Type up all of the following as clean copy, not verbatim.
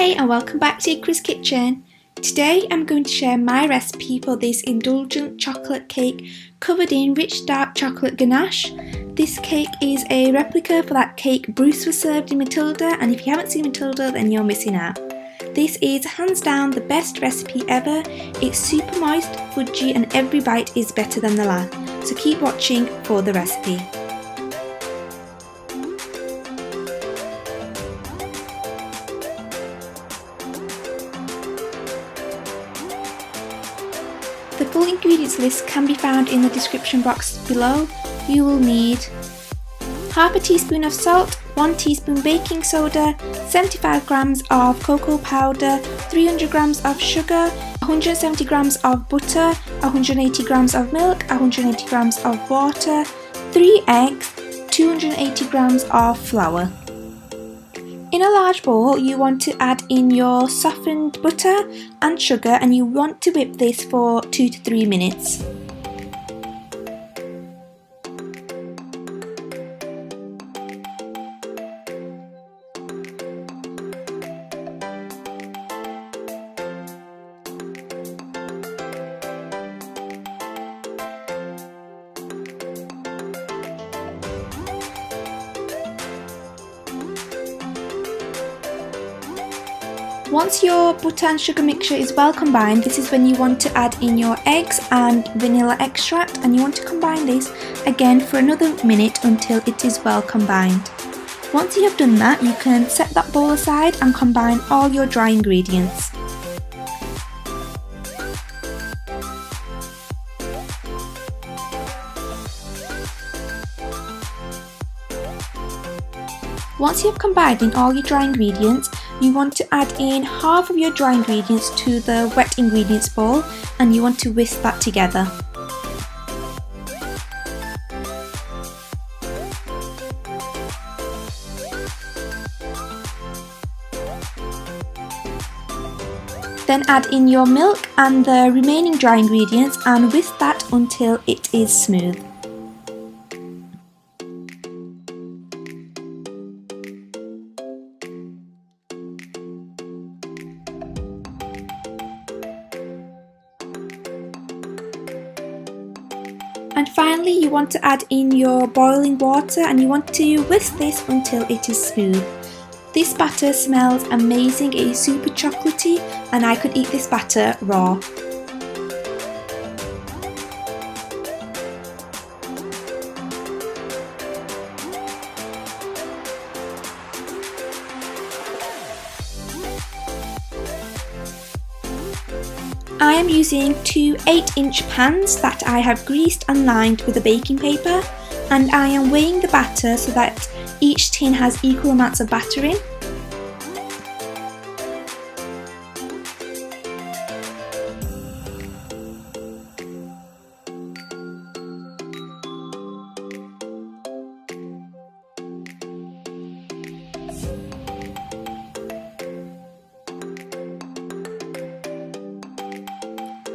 Hey and welcome back to Iqrah's kitchen. Today I'm going to share my recipe for this indulgent chocolate cake covered in rich dark chocolate ganache. This cake is a replica for that cake Bruce was served in Matilda, and if you haven't seen Matilda then you're missing out. This is hands down the best recipe ever. It's super moist, fudgy, and every bite is better than the last. So keep watching for the recipe. The full ingredients list can be found in the description box below. You will need half a teaspoon of salt, 1 teaspoon baking soda, 75 grams of cocoa powder, 300 grams of sugar, 170 grams of butter, 180 grams of milk, 180 grams of water, 3 eggs, 280 grams of flour. In a large bowl, you want to add in your softened butter and sugar, and you want to whip this for 2 to 3 minutes. Once your butter and sugar mixture is well combined, this is when you want to add in your eggs and vanilla extract, and you want to combine this again for another minute until it is well combined. Once you have done that, you can set that bowl aside and combine all your dry ingredients. Once you have combined in all your dry ingredients, you want to add in half of your dry ingredients to the wet ingredients bowl, and you want to whisk that together. Then add in your milk and the remaining dry ingredients and whisk that until it is smooth. And finally, you want to add in your boiling water, and you want to whisk this until it is smooth. This batter smells amazing. It is super chocolatey, and I could eat this batter raw. I am using 2 8-inch pans that I have greased and lined with a baking paper, and I am weighing the batter so that each tin has equal amounts of batter in.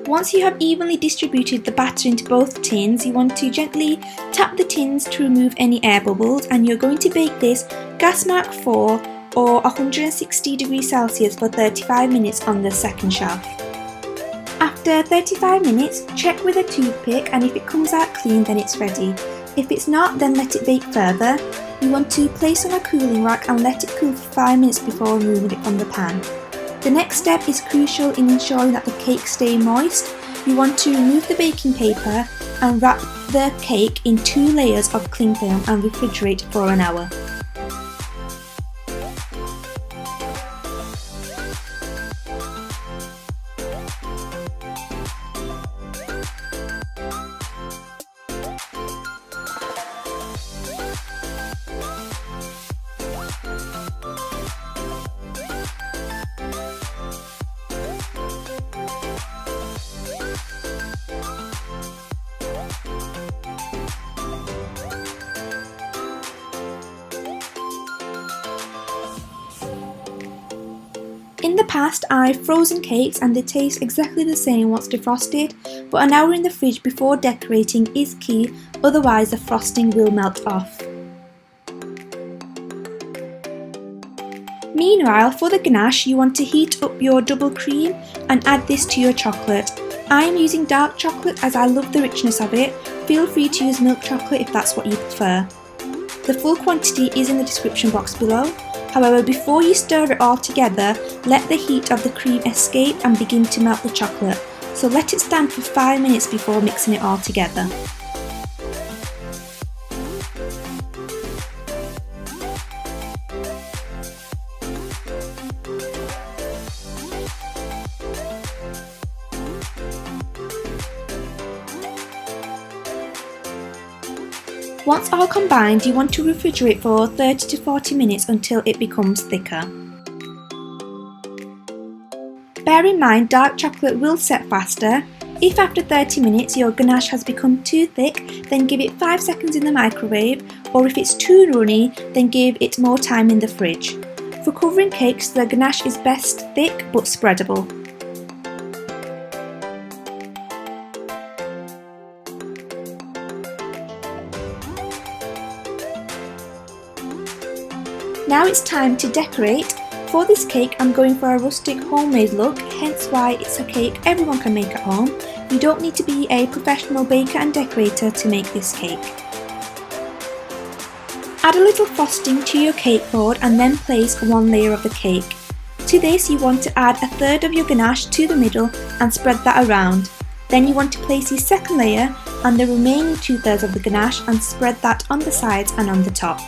Once you have evenly distributed the batter into both tins, you want to gently tap the tins to remove any air bubbles, and you're going to bake this gas mark 4 or 160 degrees Celsius for 35 minutes on the second shelf. After 35 minutes, check with a toothpick, and if it comes out clean then it's ready. If it's not, then let it bake further. You want to place on a cooling rack and let it cool for 5 minutes before removing it from the pan. The next step is crucial in ensuring that the cake stay moist. You want to remove the baking paper and wrap the cake in 2 layers of cling film and refrigerate for an hour. In the past, I've frozen cakes and they taste exactly the same once defrosted, but an hour in the fridge before decorating is key, otherwise the frosting will melt off. Meanwhile, for the ganache, you want to heat up your double cream and add this to your chocolate. I am using dark chocolate as I love the richness of it. Feel free to use milk chocolate if that's what you prefer. The full quantity is in the description box below. However, before you stir it all together, let the heat of the cream escape and begin to melt the chocolate. So let it stand for 5 minutes before mixing it all together. Once all combined, you want to refrigerate for 30 to 40 minutes until it becomes thicker. Bear in mind, dark chocolate will set faster. If after 30 minutes your ganache has become too thick, then give it 5 seconds in the microwave, or if it's too runny, then give it more time in the fridge. For covering cakes, the ganache is best thick but spreadable. Now it's time to decorate. For this cake, I'm going for a rustic homemade look, hence why it's a cake everyone can make at home. You don't need to be a professional baker and decorator to make this cake. Add a little frosting to your cake board and then place one layer of the cake. To this, you want to add a third of your ganache to the middle and spread that around. Then you want to place your second layer and the remaining 2/3 of the ganache and spread that on the sides and on the top.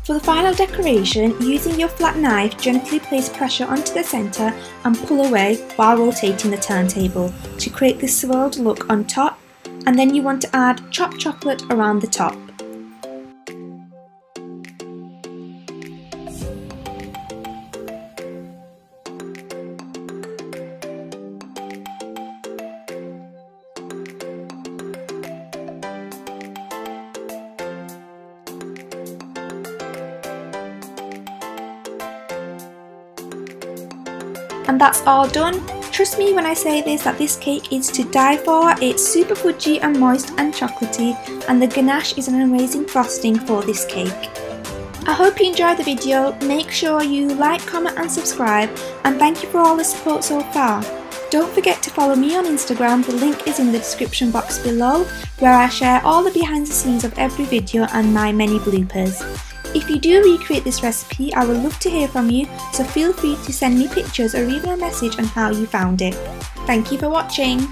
For the final decoration, using your flat knife, gently place pressure onto the centre and pull away while rotating the turntable to create this swirled look on top, and then you want to add chopped chocolate around the top. And that's all done. Trust me when I say this that this cake is to die for. It's super fudgy and moist and chocolatey, and the ganache is an amazing frosting for this cake. I hope you enjoyed the video. Make sure you like, comment and subscribe, and thank you for all the support so far. Don't forget to follow me on Instagram, the link is in the description box below, where I share all the behind the scenes of every video and my many bloopers. If you do recreate this recipe, I would love to hear from you, so feel free to send me pictures or even a message on how you found it. Thank you for watching!